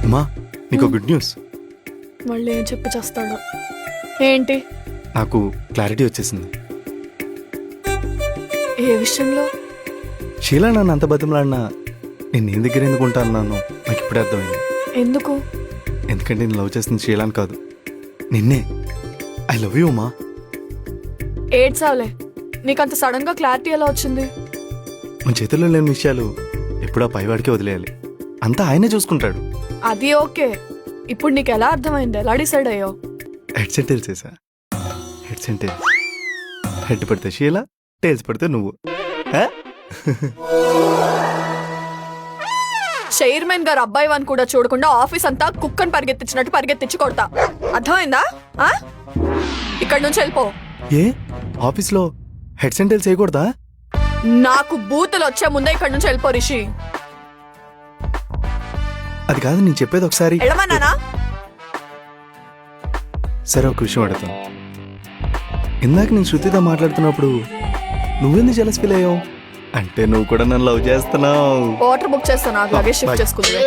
అమ్మా నీకు good news. మళ్ళీ ఏం చెప్పి చేస్తాడు? ఏంటి? నాకు క్లారిటీ వచ్చేసింది. ఏ విషయంలో? షీలా నన్ను అంత బతిమలాడినా నేను నీ దగ్గర ఎందుకు ఉంటా అన్నాను నాకు ఇప్పుడే అర్థమైంది. ఎందుకు? ఎందుకంటే నేను లవ్ చేస్తుంది షీలాని కాదు, నిన్నే. ఐ లవ్ యూ అమ్మా. ఏడ్చావులే, నీకంత సడన్ గా క్లారిటీ ఎలా వచ్చింది? మన చేతుల్లో లేని విషయాలు ఎప్పుడో పైవాడికే వదిలేయాలి, అంతా ఆయనే చూసుకుంటాడు. అది ఓకే, ఇప్పుడు నీకు ఎలా అర్థమైంది? ఎలా డిసైడ్ అయ్యో? హెడ్ సెంట్ చేసా. హెడ్ సెంట్ హెడ్ పడితే షీలా, టేల్స్ పడితే నువ్వు. చైర్మన్ గారు అబ్బాయి వన్ కూడా చూడకుండా ఆఫీస్ అంతా కుక్కని పరిగెత్తించినట్టు పరిగెత్తించి కొడతా, అర్థమైందా? ఇక్కడ నుంచి వెళ్ళిపో. ఏ ఆఫీస్లో హెడ్ సెంట్ చేయకూడదా? నాకు బూతులు వచ్చే ముందే ఇక్కడ నుంచి వెళ్ళిపో రిషి. అది కాదు, నేను చెప్పేది ఒకసారి. వెళ్ళమన్నానా? సరే, ఒక విషయం అడుగుతాను. ఇందాక నేను శృతితో మాట్లాడుతున్నప్పుడు నువ్వెందుకు జెలస్ ఫీల్ అయ్యావు? అంటే నువ్వు కూడా నన్ను లవ్ చేస్తున్నావు. వాటర్ బుక్ చేస్తాను, లగేజ్ షిఫ్ట్ చేసుకుంది.